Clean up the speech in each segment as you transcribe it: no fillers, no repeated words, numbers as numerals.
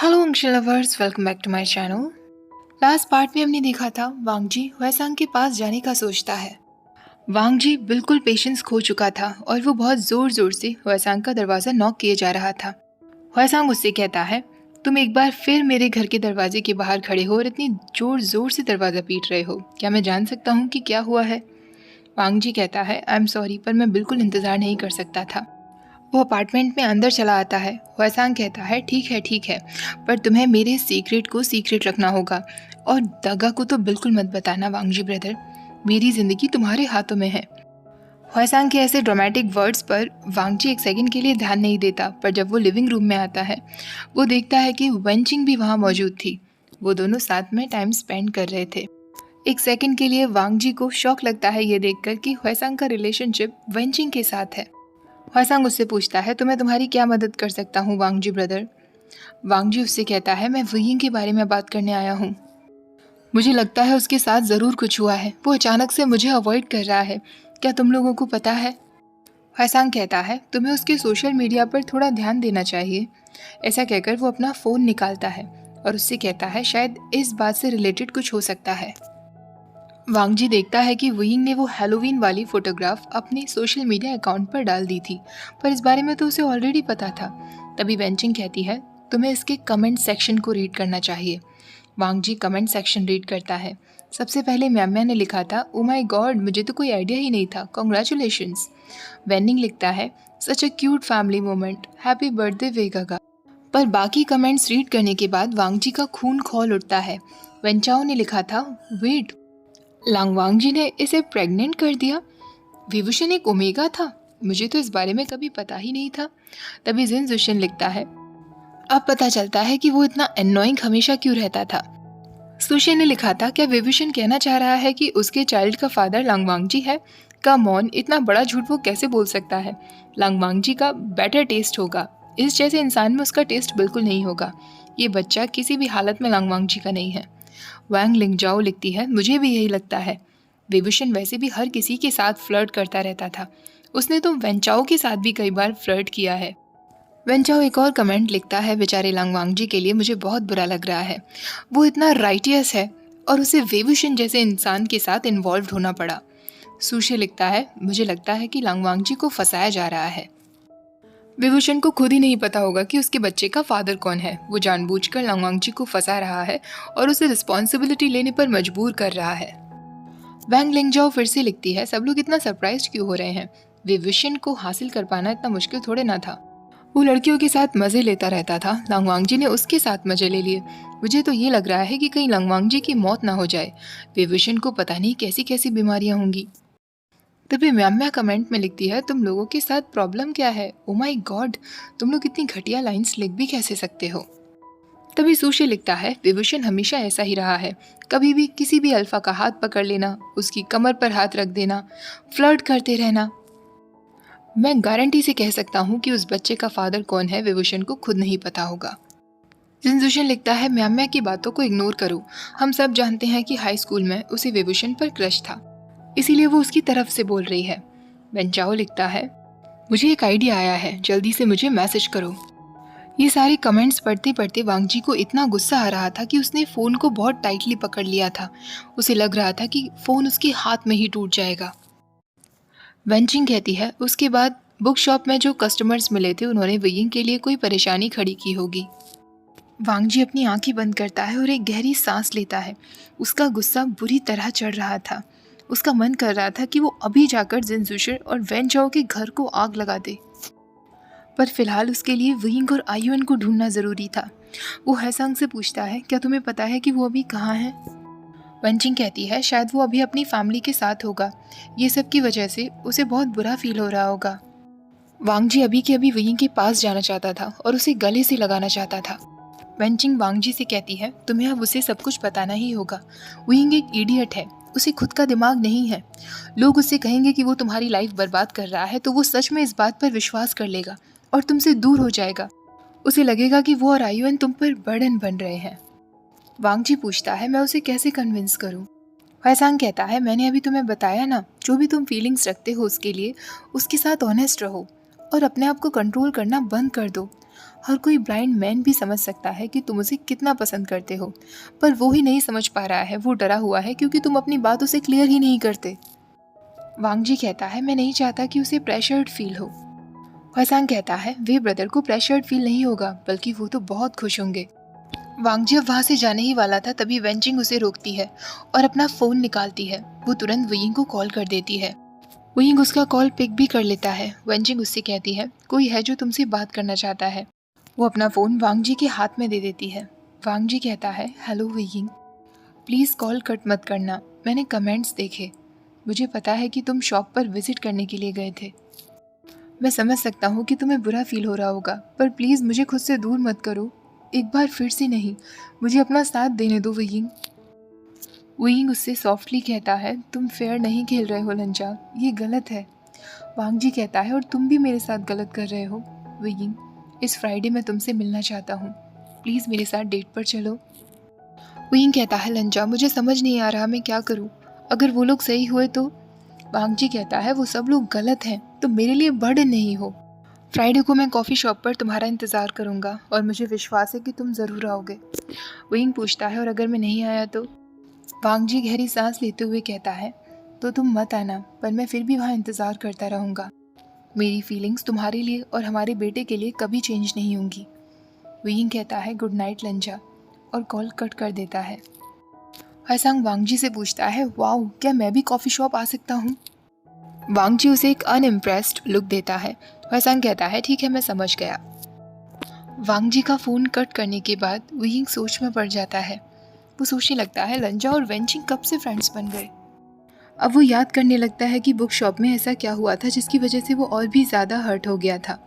Hello Anshul lovers, welcome back to my channel. Last part में हमने देखा था वांग जी हुएसांग के पास जाने का सोचता है। वांग जी बिल्कुल पेशेंस खो चुका था और वो बहुत जोर जोर से हुएसांग का दरवाज़ा नॉक किए जा रहा था। हुएसांग उससे कहता है, तुम एक बार फिर मेरे घर के दरवाजे के बाहर खड़े हो और इतनी जोर जोर से दरवाज़ा पीट रहे हो, क्या मैं जान सकता हूँ कि क्या हुआ है? वांग जी कहता है, आई एम सॉरी, पर मैं बिल्कुल इंतज़ार नहीं कर सकता था। वो अपार्टमेंट में अंदर चला आता है। हुएसांग कहता है, ठीक है, पर तुम्हें मेरे सीक्रेट को सीक्रेट रखना होगा और दगा को तो बिल्कुल मत बताना वांगजी ब्रदर। मेरी जिंदगी तुम्हारे हाथों में है। हुएसांग के ऐसे ड्रामेटिक वर्ड्स पर वांगजी एक सेकंड के लिए ध्यान नहीं देता, पर जब वो लिविंग रूम में आता है वो देखता है कि वेंचिंग भी वहाँ मौजूद थी। वो दोनों साथ में टाइम स्पेंड कर रहे थे। एक सेकंड के लिए वांगजी को शौक लगता है ये देखकर कि हुएसांग का रिलेशनशिप वेंचिंग के साथ है। हुएसांग उससे पूछता है, तो मैं तुम्हारी क्या मदद कर सकता हूँ वांगजी ब्रदर? वांगजी उससे कहता है, मैं वुयिंग के बारे में बात करने आया हूँ। मुझे लगता है उसके साथ ज़रूर कुछ हुआ है। वो अचानक से मुझे अवॉइड कर रहा है। क्या तुम लोगों को पता है? हुएसांग कहता है, तुम्हें उसके सोशल मीडिया पर थोड़ा ध्यान देना चाहिए। ऐसा कहकर वो अपना फ़ोन निकालता है और उससे कहता है, शायद इस बात से रिलेटेड कुछ हो सकता है। वांगजी देखता है कि वुयिंग ने वो हैलोवीन वाली फोटोग्राफ अपने सोशल मीडिया अकाउंट पर डाल दी थी, पर इस बारे में तो उसे ऑलरेडी पता था। तभी वेंचिंग कहती है, तुम्हें इसके कमेंट सेक्शन को रीड करना चाहिए। वांगजी कमेंट सेक्शन रीड करता है। सबसे पहले म्याम्या ने लिखा था, ओ माई गॉड, मुझे तो कोई आइडिया ही नहीं था, कॉन्ग्रेचुलेशंस। वेनिंग लिखता है, such a cute family moment, happy birthday वेगागा। पर बाकी कमेंट्स रीड करने के बाद वांगजी का खून खौल उठता है। वेंचाओ ने लिखा था, वेट, लांगवांगजी ने इसे प्रेग्नेंट कर दिया। विभूषण एक ओमेगा था, मुझे तो इस बारे में कभी पता ही नहीं था। तभी जिन जुशन लिखता है, अब पता चलता है कि वो इतना एनोइंग हमेशा क्यों रहता था। सुशे ने लिखा था, क्या विभूषण कहना चाह रहा है कि उसके चाइल्ड का फादर लांगवांगजी है? कम ऑन, इतना बड़ा झूठ वो कैसे बोल सकता है? लांगवांगजी का बेटर टेस्ट होगा, इस जैसे इंसान में उसका टेस्ट बिल्कुल नहीं होगा। ये बच्चा किसी भी हालत में लांगवांगजी का नहीं है। वांग लिंगजाओ लिखती है, मुझे भी यही लगता है। विभूषण वैसे भी हर किसी के साथ फ्लर्ट करता रहता था। उसने तो वेंचाओ के साथ भी कई बार फ्लर्ट किया है। वेंचाओ एक और कमेंट लिखता है, बेचारे लांगवांगजी के लिए मुझे बहुत बुरा लग रहा है। वो इतना राइटियस है और उसे विभूषण जैसे इंसान के साथ इन्वॉल्व होना पड़ा। सुशे लिखता है, मुझे लगता है कि लांगवांगजी को फंसाया जा रहा है। विभूषण को खुद ही नहीं पता होगा कि उसके बच्चे का फादर कौन है। वो जानबूझकर लांगवांगजी को फंसा रहा है और उसे रिस्पॉन्सिबिलिटी लेने पर मजबूर कर रहा है। वैंग लिंगजाओ फिर से लिखती है, सब लोग इतना सरप्राइज क्यों हो रहे हैं? विभूषण को हासिल कर पाना इतना मुश्किल थोड़े ना था। वो लड़कियों के साथ मजे लेता रहता था, लांगवांगजी ने उसके साथ मजे ले लिए। मुझे तो ये लग रहा है कि कहीं लांगवांगजी की मौत ना हो जाए। विभूषण को पता नहीं कैसी कैसी बीमारियां होंगी। तभी म्याम्या कमेंट में लिखती है, तुम लोगों के साथ प्रॉब्लम क्या है? ओ माय गॉड, तुम लोग इतनी घटिया लाइंस लिख भी कैसे सकते हो? तभी सुशी लिखता है, विभूषण हमेशा ऐसा ही रहा है, कभी भी किसी भी अल्फा का हाथ पकड़ लेना, उसकी कमर पर हाथ रख देना, फ्लर्ट करते रहना। मैं गारंटी से कह सकता हूँ कि उस बच्चे का फादर कौन है विभूषण को खुद नहीं पता होगा। जिनजुशन लिखता है, म्याम्या की बातों को इग्नोर करो, हम सब जानते हैं कि हाई स्कूल में उसे विभूषण पर क्रश था, इसीलिए वो उसकी तरफ से बोल रही है। वेंचाओ लिखता है, मुझे एक आइडिया आया है, जल्दी से मुझे मैसेज करो। ये सारे कमेंट्स पढ़ते पढ़ते वांगजी को इतना गुस्सा आ रहा था कि उसने फ़ोन को बहुत टाइटली पकड़ लिया था। उसे लग रहा था कि फ़ोन उसके हाथ में ही टूट जाएगा। वेंचिंग कहती है, उसके बाद बुक शॉप में जो कस्टमर्स मिले थे उन्होंने वेइंग के लिए कोई परेशानी खड़ी की होगी। वांगजी अपनी आंखें बंद करता है और एक गहरी सांस लेता है। उसका गुस्सा बुरी तरह चढ़ रहा था। उसका मन कर रहा था कि वो अभी जाकर जिनजुशर और वेंचाओ के घर को आग लगा दे, पर फिलहाल उसके लिए विंग और आयुन को ढूंढना ज़रूरी था। वो हैसांग से पूछता है, क्या तुम्हें पता है कि वो अभी कहाँ है? वंचिंग कहती है, शायद वो अभी अपनी फैमिली के साथ होगा, ये सब की वजह से उसे बहुत बुरा फील हो रहा होगा। वांगजी अभी के अभी विंग के पास जाना चाहता था और उसे गले से लगाना चाहता था। वेंचिंग वांगजी से कहती है, तुम्हें अब उसे सब कुछ बताना ही होगा। विंग एक इडियट है, उसे खुद का दिमाग नहीं है। लोग उससे कहेंगे कि वो तुम्हारी लाइफ बर्बाद कर रहा है तो वो सच में इस बात पर विश्वास कर लेगा और तुमसे दूर हो जाएगा। उसे लगेगा कि वो और आयुन तुम पर बर्डन बन रहे हैं। वांगजी पूछता है, मैं उसे कैसे कन्विंस करूं? फैसांग कहता है, मैंने अभी तुम्हें बताया ना, जो भी तुम फीलिंग्स रखते हो उसके लिए, उसके साथ ऑनेस्ट रहो और अपने आप को कंट्रोल करना बंद कर दो। हर कोई ब्लाइंड मैन भी समझ सकता है कि तुम उसे कितना पसंद करते हो, पर वो ही नहीं समझ पा रहा है। वो डरा हुआ है क्योंकि तुम अपनी बात उसे क्लियर ही नहीं करते। वांग जी कहता है, मैं नहीं चाहता कि उसे प्रेशर्ड फील हो। हसांग कहता है, वे ब्रदर को प्रेशर्ड फील नहीं होगा, बल्कि वो तो बहुत खुश होंगे। वांग जी अब वहाँ से जाने ही वाला था, तभी वेंचिंग उसे रोकती है और अपना फ़ोन निकालती है। वो तुरंत वुयिंग को कॉल कर देती है। वुयिंग उसका कॉल पिक भी कर लेता है। वेंचिंग उससे कहती है, कोई है जो तुमसे बात करना चाहता है। वो अपना फ़ोन वांग जी के हाथ में दे देती है। वांग जी कहता है, हेलो वुयिंग, प्लीज़ कॉल कट मत करना। मैंने कमेंट्स देखे, मुझे पता है कि तुम शॉप पर विजिट करने के लिए गए थे। मैं समझ सकता हूँ कि तुम्हें बुरा फील हो रहा होगा, पर प्लीज़ मुझे खुद से दूर मत करो। एक बार फिर से नहीं, मुझे अपना साथ देने दो वुयिंग। वुयिंग उससे सॉफ्टली कहता है, तुम फेयर नहीं खेल रहे हो लंजा, ये गलत है। वांग जी कहता है, और तुम भी मेरे साथ गलत कर रहे हो वुयिंग। इस फ्राइडे मैं तुमसे मिलना चाहता हूँ, प्लीज़ मेरे साथ डेट पर चलो। वुयिंग कहता है, लंजा मुझे समझ नहीं आ रहा मैं क्या करूँ, अगर वो लोग सही हुए तो। वांग जी कहता है, वो सब लोग गलत हैं, तुम मेरे लिए बर्डन नहीं हो। फ्राइडे को मैं कॉफ़ी शॉप पर तुम्हारा इंतज़ार करूँगा और मुझे विश्वास है कि तुम ज़रूर आओगे। वुयिंग पूछता है, और अगर मैं नहीं आया तो? वांग जी गहरी सांस लेते हुए कहता है, तो तुम मत आना, पर मैं फिर भी वहाँ इंतज़ार करता रहूँगा। मेरी फीलिंग्स तुम्हारे लिए और हमारे बेटे के लिए कभी चेंज नहीं होंगी। वुयिंग कहता है, गुड नाइट लंजा, और कॉल कट कर देता है। हसांग वांग जी से पूछता है, वाओ, क्या मैं भी कॉफ़ी शॉप आ सकता हूँ? वांग जी उसे एक अनइम्प्रेस्ड लुक देता है। हसांग कहता है, ठीक है, मैं समझ गया। वांग जी का फ़ोन कट करने के बाद वुयिंग सोच में पड़ जाता है। वो सोचने लगता है, लंजा और वेंचिंग कब से फ्रेंड्स बन गए। अब वो याद करने लगता है कि बुक शॉप में ऐसा क्या हुआ था जिसकी वजह से वो और भी ज़्यादा हर्ट हो गया था।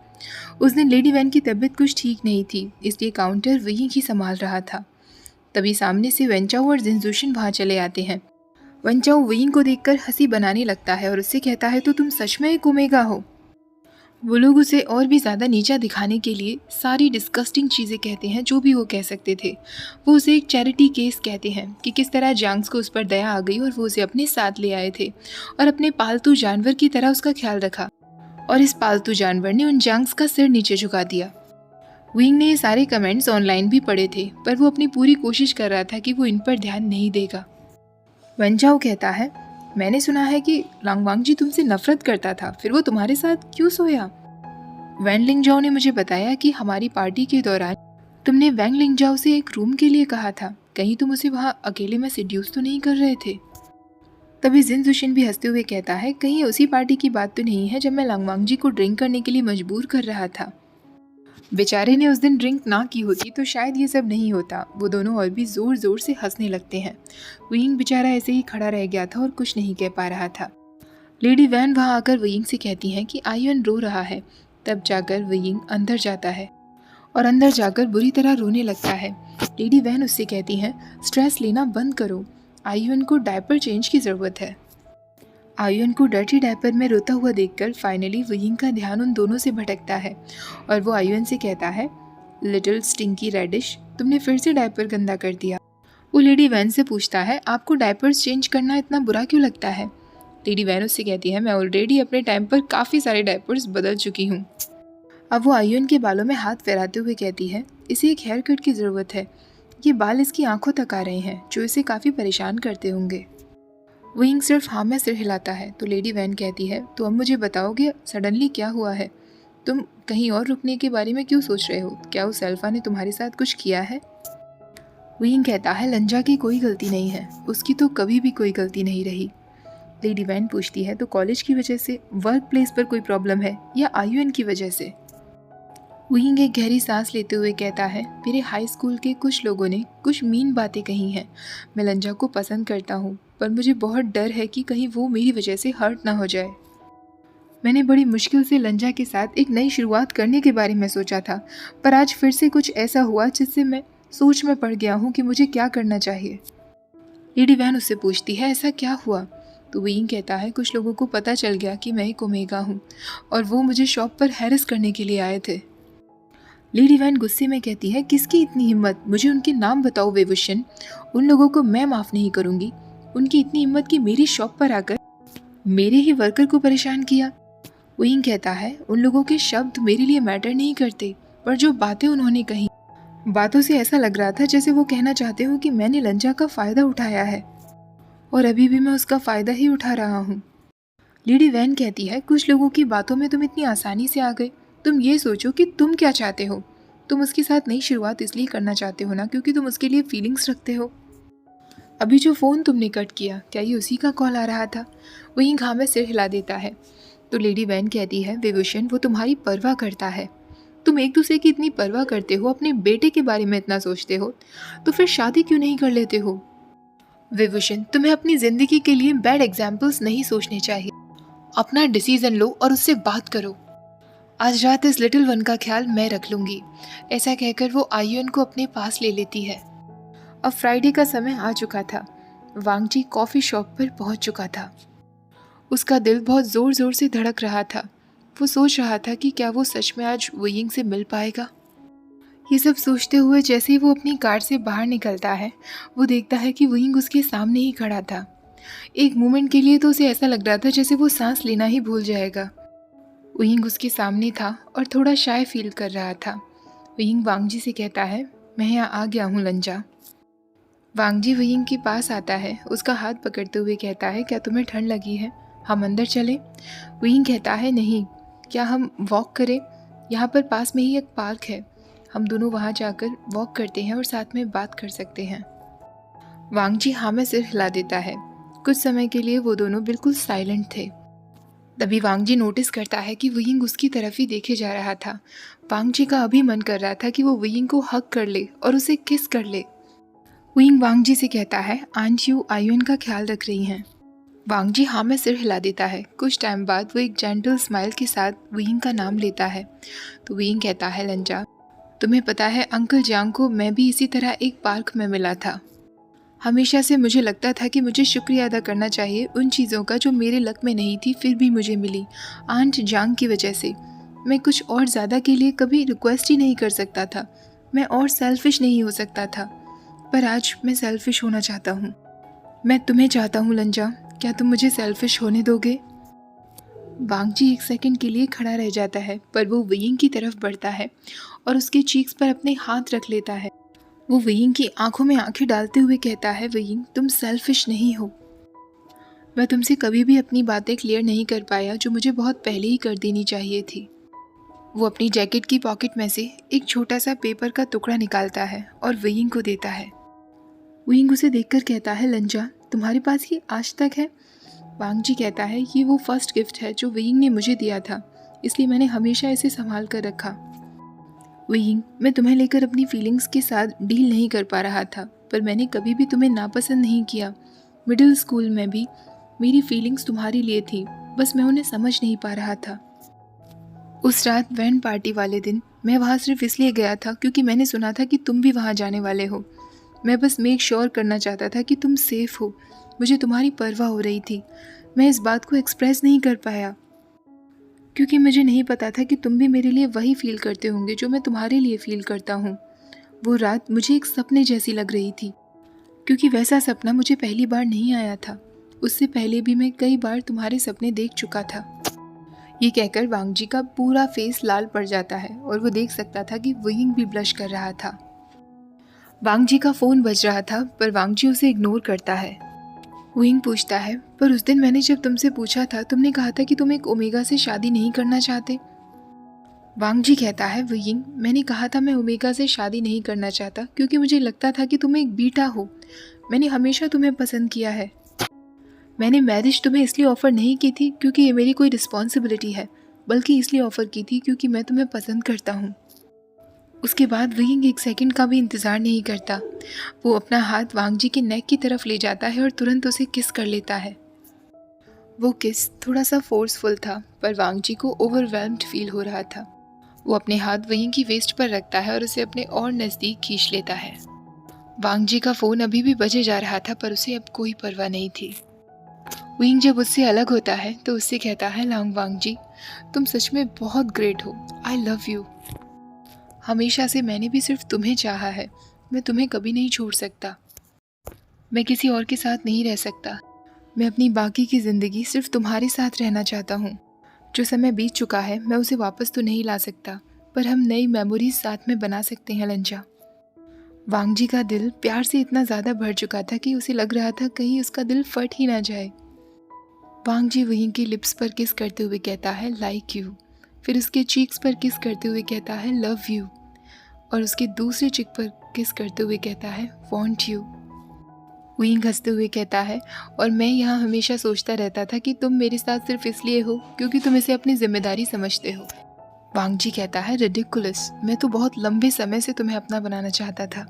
उस दिन लेडी वैन की तबीयत कुछ ठीक नहीं थी, इसलिए काउंटर वुयिंग ही संभाल रहा था। तभी सामने से वेंचाओ और जिनजुशिन वहाँ चले आते हैं। वेंचाओ वुयिंग को देखकर हंसी बनाने लगता है और उससे कहता है, तो तुम सच में एक ओमेगा हो। वो लोग उसे और भी ज़्यादा नीचा दिखाने के लिए सारी डिस्गस्टिंग चीज़ें कहते हैं जो भी वो कह सकते थे। वो उसे एक चैरिटी केस कहते हैं कि किस तरह जैंग्स को उस पर दया आ गई और वो उसे अपने साथ ले आए थे और अपने पालतू जानवर की तरह उसका ख्याल रखा, और इस पालतू जानवर ने उन जैंग्स का सिर नीचे झुका दिया। विंग ने ये सारे कमेंट्स ऑनलाइन भी पढ़े थे, पर वो अपनी पूरी कोशिश कर रहा था कि वो इन पर ध्यान नहीं देगा। वंजाओ कहता है, मैंने सुना है कि लांगवांग जी तुमसे नफरत करता था, फिर वो तुम्हारे साथ क्यों सोया? वैन लिंगजाओ ने मुझे बताया कि हमारी पार्टी के दौरान तुमने वैंग लिंगजाओ से एक रूम के लिए कहा था। कहीं तुम उसे वहाँ अकेले में सिड्यूस तो नहीं कर रहे थे? तभी जिन जुशिन भी हंसते हुए कहता है, कहीं उसी पार्टी की बात तो नहीं है जब मैं लांगवांग जी को ड्रिंक करने के लिए मजबूर कर रहा था? बेचारे ने उस दिन ड्रिंक ना की होती तो शायद ये सब नहीं होता। वो दोनों और भी जोर जोर से हंसने लगते हैं। वुयिंग बेचारा ऐसे ही खड़ा रह गया था और कुछ नहीं कह पा रहा था। लेडी वैन वहाँ आकर वुयिंग से कहती हैं कि आयुन रो रहा है। तब जाकर वुयिंग अंदर जाता है और अंदर जाकर बुरी तरह रोने लगता है। लेडी वैन उससे कहती हैं, स्ट्रेस लेना बंद करो, आयुन को डायपर चेंज की ज़रूरत है। आयुन को डर्टी डायपर में रोता हुआ देखकर फाइनली वुयिंग का ध्यान उन दोनों से भटकता है और वो आयुन से कहता है, लिटिल स्टिंकी रेडिश, तुमने फिर से डायपर गंदा कर दिया। वो लेडी वैन से पूछता है, आपको डायपर्स चेंज करना इतना बुरा क्यों लगता है? लेडी वैन उससे कहती है, मैं ऑलरेडी अपने टाइम पर काफ़ी सारे डायपर्स बदल चुकी हूँ। अब वो आयुन के बालों में हाथ फहराते हुए कहती है, इसे एक हेयर कट की ज़रूरत है। ये बाल इसकी आंखों तक आ रहे हैं, जो इसे काफ़ी परेशान करते होंगे। वुयिंग सिर्फ हाँ में सिर हिलाता है तो लेडी वैन कहती है, तो अब मुझे बताओगे सडनली क्या हुआ है? तुम कहीं और रुकने के बारे में क्यों सोच रहे हो? क्या उस अल्फा ने तुम्हारे साथ कुछ किया है? वुयिंग कहता है, लंजा की कोई गलती नहीं है, उसकी तो कभी भी कोई गलती नहीं रही। लेडी वैन पूछती है, तो कॉलेज की वजह से, वर्क प्लेस पर कोई प्रॉब्लम है या आयुन की वजह से? वुयिंग एक गहरी सांस लेते हुए कहता है, मेरे हाई स्कूल के कुछ लोगों ने कुछ मीन बातें कही हैं। मैं लंजा को पसंद करता हूँ, पर मुझे बहुत डर है कि कहीं वो मेरी वजह से हर्ट ना हो जाए। मैंने बड़ी मुश्किल से लंजा के साथ एक नई शुरुआत करने के बारे में सोचा था, पर आज फिर से कुछ ऐसा हुआ जिससे मैं सोच में पड़ गया हूँ कि मुझे क्या करना चाहिए। लेडी वैन उससे पूछती है, ऐसा क्या हुआ? तो वुयिंग कहता है, कुछ लोगों को पता चल गया कि मैं एक ओमेगा हूँ और वो मुझे शॉप पर हैरेस करने के लिए आए थे। लेडी वैन गुस्से में कहती है, किसकी इतनी हिम्मत? मुझे उनके नाम बताओ वेवुशन, उन लोगों को मैं माफ़ नहीं करूँगी। उनकी इतनी हिम्मत कि मेरी शॉप पर आकर मेरे ही वर्कर को परेशान किया। वुयिंग कहता है, उन लोगों के शब्द मेरे लिए मैटर नहीं करते, पर जो बातें उन्होंने कही, बातों से ऐसा लग रहा था जैसे वो कहना चाहते हो कि मैंने लंजा का फ़ायदा उठाया है और अभी भी मैं उसका फ़ायदा ही उठा रहा हूँ। लेडी वैन कहती है, कुछ लोगों की बातों में तुम इतनी आसानी से आ गए। तुम ये सोचो कि तुम क्या चाहते हो। तुम उसके साथ नई शुरुआत इसलिए करना चाहते हो ना क्योंकि तुम उसके लिए फीलिंग्स रखते हो। अभी जो फ़ोन तुमने कट किया, क्या ये उसी का कॉल आ रहा था? वहीं घामे सिर हिला देता है। तो लेडी वैन कहती है, विभूषण वो तुम्हारी परवाह करता है। तुम एक दूसरे की इतनी परवाह करते हो, अपने बेटे के बारे में इतना सोचते हो, तो फिर शादी क्यों नहीं कर लेते हो? विभूषण, तुम्हें अपनी ज़िंदगी के लिए बैड एग्जाम्पल्स नहीं सोचने चाहिए। अपना डिसीजन लो और उससे बात करो। आज रात इस लिटिल वन का ख्याल मैं रख लूंगी। ऐसा कहकर वो आयुन को अपने पास ले लेती है। अब फ्राइडे का समय आ चुका था। वांगजी कॉफ़ी शॉप पर पहुंच चुका था। उसका दिल बहुत ज़ोर ज़ोर से धड़क रहा था। वो सोच रहा था कि क्या वो सच में आज वुयिंग से मिल पाएगा। ये सब सोचते हुए जैसे ही वो अपनी कार से बाहर निकलता है, वो देखता है कि वुयिंग उसके सामने ही खड़ा था। एक मोमेंट के लिए तो उसे ऐसा लग रहा था जैसे वो सांस लेना ही भूल जाएगा। वुयिंग उसके सामने था और थोड़ा शाय फील कर रहा था। वुयिंग वांगजी से कहता है, मैं यहाँ आ गया हूँ लंजा। वांगजी वुयिंग के पास आता है, उसका हाथ पकड़ते हुए कहता है, क्या तुम्हें ठंड लगी है? हम अंदर चलें? वुयिंग कहता है, नहीं, क्या हम वॉक करें? यहाँ पर पास में ही एक पार्क है, हम दोनों वहाँ जाकर वॉक करते हैं और साथ में बात कर सकते हैं। वांगजी हाँ में सिर हिला देता है। कुछ समय के लिए वो दोनों बिल्कुल साइलेंट थे। तभी वांगजी नोटिस करता है कि वुयिंग उसकी तरफ ही देखे जा रहा था। वांगजी का अभी मन कर रहा था कि वो वुयिंग को हग कर ले और उसे किस कर ले। वुयिंग वांगजी से कहता है, आंट यू आयुन का ख्याल रख रही हैं? वांगजी हाँ में सिर हिला देता है। कुछ टाइम बाद वो एक जेंटल स्माइल के साथ वुयिंग का नाम लेता है। तो वुयिंग कहता है, लंजा, तुम्हें पता है अंकल जियांग को मैं भी इसी तरह एक पार्क में मिला था। हमेशा से मुझे लगता था कि मुझे शुक्रिया अदा करना चाहिए उन चीज़ों का जो मेरे लक में नहीं थी फिर भी मुझे मिली, आंट जियांग की वजह से। मैं कुछ और ज़्यादा के लिए कभी रिक्वेस्ट ही नहीं कर सकता था। मैं और सेल्फिश नहीं हो सकता था, पर आज मैं सेल्फिश होना चाहता हूँ। मैं तुम्हें चाहता हूँ लंजा, क्या तुम मुझे सेल्फिश होने दोगे? वांगजी एक सेकंड के लिए खड़ा रह जाता है, पर वो वुयिंग की तरफ बढ़ता है और उसके चीक्स पर अपने हाथ रख लेता है। वो वुयिंग की आंखों में आंखें डालते हुए कहता है, वुयिंग, तुम सेल्फिश नहीं हो। मैं तुमसे कभी भी अपनी बातें क्लियर नहीं कर पाया जो मुझे बहुत पहले ही कर देनी चाहिए थी। वो अपनी जैकेट की पॉकेट में से एक छोटा सा पेपर का टुकड़ा निकालता है और वुयिंग को देता है। वुयिंग उसे देखकर कहता है, लंजा, तुम्हारे पास ये आज तक है? वांगजी कहता है, ये वो फर्स्ट गिफ्ट है जो वुयिंग ने मुझे दिया था, इसलिए मैंने हमेशा इसे संभाल कर रखा। वुयिंग, मैं तुम्हें लेकर अपनी फीलिंग्स के साथ डील नहीं कर पा रहा था, पर मैंने कभी भी तुम्हें नापसंद नहीं किया। मिडिल स्कूल में भी मेरी फीलिंग्स तुम्हारे लिए थी, बस मैं उन्हें समझ नहीं पा रहा था। उस रात वैन पार्टी वाले दिन मैं वहाँ सिर्फ इसलिए गया था क्योंकि मैंने सुना था कि तुम भी वहाँ जाने वाले हो। मैं बस मेक श्योर करना चाहता था कि तुम सेफ हो। मुझे तुम्हारी परवाह हो रही थी। मैं इस बात को एक्सप्रेस नहीं कर पाया क्योंकि मुझे नहीं पता था कि तुम भी मेरे लिए वही फील करते होंगे जो मैं तुम्हारे लिए फील करता हूँ। वो रात मुझे एक सपने जैसी लग रही थी क्योंकि वैसा सपना मुझे पहली बार नहीं आया था। उससे पहले भी मैं कई बार तुम्हारे सपने देख चुका था। ये कहकर वांगजी का पूरा फेस लाल पड़ जाता है और वो देख सकता था कि वुयिंग भी ब्लश कर रहा था। वांगजी का फ़ोन बज रहा था पर वांगजी उसे इग्नोर करता है। वुयिंग पूछता है, पर उस दिन मैंने जब तुमसे पूछा था तुमने कहा था कि तुम एक ओमेगा से शादी नहीं करना चाहते। वांगजी कहता है, वुयिंग, मैंने कहा था मैं ओमेगा से शादी नहीं करना चाहता क्योंकि मुझे लगता था कि तुम एक बीटा हो। मैंने हमेशा तुम्हें पसंद किया है। मैंने मैरिज तुम्हें इसलिए ऑफ़र नहीं की थी क्योंकि ये मेरी कोई रिस्पॉन्सिबिलिटी है, बल्कि इसलिए ऑफ़र की थी क्योंकि मैं तुम्हें पसंद करता हूँ। उसके बाद वुयिंग एक सेकंड का भी इंतज़ार नहीं करता। वो अपना हाथ वांगजी के नेक की तरफ ले जाता है और तुरंत उसे किस कर लेता है। वो किस थोड़ा सा फोर्सफुल था पर वांगजी को ओवरवेल्म्ड फील हो रहा था। वो अपने हाथ वुयिंग की वेस्ट पर रखता है और उसे अपने और नज़दीक खींच लेता है। वांगजी का फ़ोन अभी भी बजे जा रहा था पर उसे अब कोई परवाह नहीं थी। वुयिंग जब उससे अलग होता है तो उससे कहता है, लांग वांगजी, तुम सच में बहुत ग्रेट हो। I love you. हमेशा से मैंने भी सिर्फ तुम्हें चाहा है। मैं तुम्हें कभी नहीं छोड़ सकता। मैं किसी और के साथ नहीं रह सकता। मैं अपनी बाकी की ज़िंदगी सिर्फ तुम्हारे साथ रहना चाहता हूँ। जो समय बीत चुका है मैं उसे वापस तो नहीं ला सकता, पर हम नई मेमोरीज साथ में बना सकते हैं लंजा। वांग जी का दिल प्यार से इतना ज़्यादा भर चुका था कि उसे लग रहा था कहीं उसका दिल फट ही ना जाए। वांग जी वहीं के लिप्स पर किस करते हुए कहता है लाइक यू, फिर उसके चीक्स पर किस करते हुए कहता है लव यू, और उसके दूसरे चिक पर किस करते हुए कहता है वांट यू। विंग हंसते हुए कहता है, और मैं यहाँ हमेशा सोचता रहता था कि तुम मेरे साथ सिर्फ इसलिए हो क्योंकि तुम इसे अपनी जिम्मेदारी समझते हो। वांग जी कहता है रिडिकुलस, मैं तो बहुत लंबे समय से तुम्हें अपना बनाना चाहता था।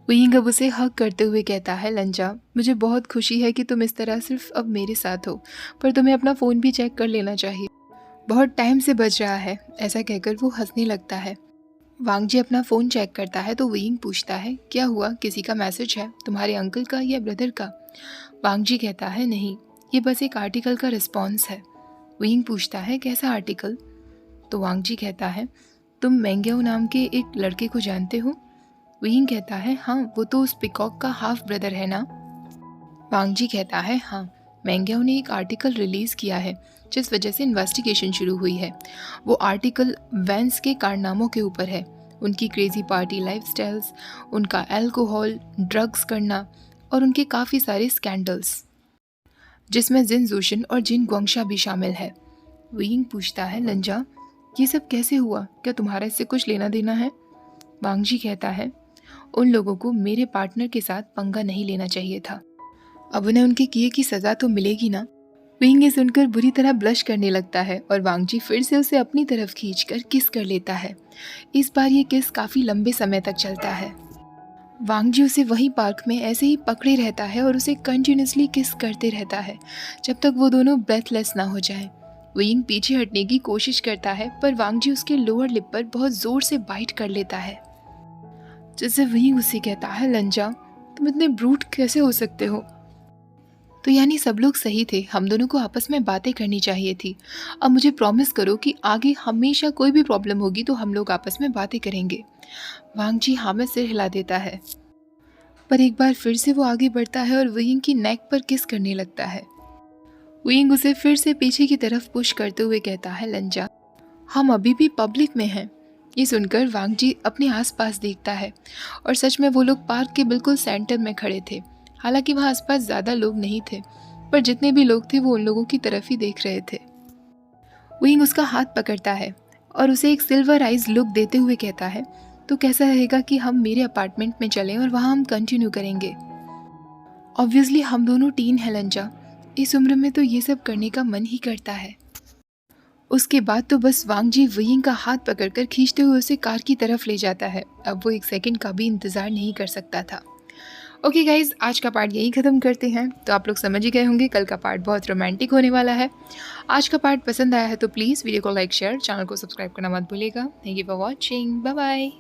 विंग अब उसे हक करते हुए कहता है लंजा, मुझे बहुत खुशी है कि तुम इस तरह सिर्फ अब मेरे साथ हो, पर तुम्हें अपना फ़ोन भी चेक कर लेना चाहिए, बहुत टाइम से बज रहा है। ऐसा कहकर वो हंसने लगता है। वांग जी अपना फ़ोन चेक करता है तो विंग पूछता है क्या हुआ, किसी का मैसेज है, तुम्हारे अंकल का या ब्रदर का? वांग जी कहता है नहीं, ये बस एक आर्टिकल का रिस्पॉन्स है। विंग पूछता है कैसा आर्टिकल? तो वांग जी कहता है तुम मेंग्याओ नाम के एक लड़के को जानते हो? विंग कहता है हाँ, वो तो उस पिकॉक का हाफ ब्रदर है ना। वांग जी कहता है हाँ, मेंग्याओ ने एक आर्टिकल रिलीज़ किया है जिस वजह से इन्वेस्टिगेशन शुरू हुई है। वो आर्टिकल वैंस के कारनामों के ऊपर है, उनकी क्रेजी पार्टी लाइफस्टाइल्स, उनका अल्कोहल, ड्रग्स करना और उनके काफ़ी सारे स्कैंडल्स, जिसमें जिन जोशन और जिन गुआंगशा भी शामिल है। विंग पूछता है लंजा, ये सब कैसे हुआ, क्या तुम्हारा इससे कुछ लेना देना है? वांग जी कहता है उन लोगों को मेरे पार्टनर के साथ पंगा नहीं लेना चाहिए था, अब उन्हें उनके किए की सज़ा तो मिलेगी ना। विंग ये सुनकर बुरी तरह ब्लश करने लगता है और वांग जी फिर से उसे अपनी तरफ खींचकर किस कर लेता है। इस बार ये किस काफ़ी लंबे समय तक चलता है। वांग जी उसे वहीं पार्क में ऐसे ही पकड़े रहता है और उसे कंटिन्यूसली किस करते रहता है जब तक वो दोनों ब्रेथलेस ना हो जाएं। विंग पीछे हटने की कोशिश करता है पर वांग जी उसके लोअर लिप पर बहुत ज़ोर से बाइट कर लेता है, जिससे विंग उसे कहता है लंजा, तुम इतने ब्रूट कैसे हो सकते हो? तो यानी सब लोग सही थे, हम दोनों को आपस में बातें करनी चाहिए थी। अब मुझे प्रॉमिस करो कि आगे हमेशा कोई भी प्रॉब्लम होगी तो हम लोग आपस में बातें करेंगे। वांग जी हाँ में सिर हिला देता है, पर एक बार फिर से वो आगे बढ़ता है और विंग की नेक पर किस करने लगता है। विंग उसे फिर से पीछे की तरफ पुश करते हुए कहता है लंजा, हम अभी भी पब्लिक में हैं। ये सुनकर वांग जी अपने आसपास देखता है और सच में वो लोग पार्क के बिल्कुल सेंटर में खड़े थे। हालांकि वहाँ आसपास ज़्यादा लोग नहीं थे, पर जितने भी लोग थे वो उन लोगों की तरफ ही देख रहे थे। विंग उसका हाथ पकड़ता है और उसे एक सिल्वर आइज लुक देते हुए कहता है, तो कैसा रहेगा कि हम मेरे अपार्टमेंट में चलें और वहाँ हम कंटिन्यू करेंगे। ऑब्वियसली हम दोनों टीन है लंजा, इस उम्र में तो ये सब करने का मन ही करता है। उसके बाद तो बस वांग जी विंग का हाथ पकड़कर खींचते हुए उसे कार की तरफ ले जाता है। अब वो एक सेकंड का भी इंतज़ार नहीं कर सकता था। ओके गाइज, आज का पार्ट यही ख़त्म करते हैं। तो आप लोग समझ ही गए होंगे कल का पार्ट बहुत रोमांटिक होने वाला है। आज का पार्ट पसंद आया है तो प्लीज़ वीडियो को लाइक, शेयर, चैनल को सब्सक्राइब करना मत भूलिएगा। Thank you for watching, bye bye.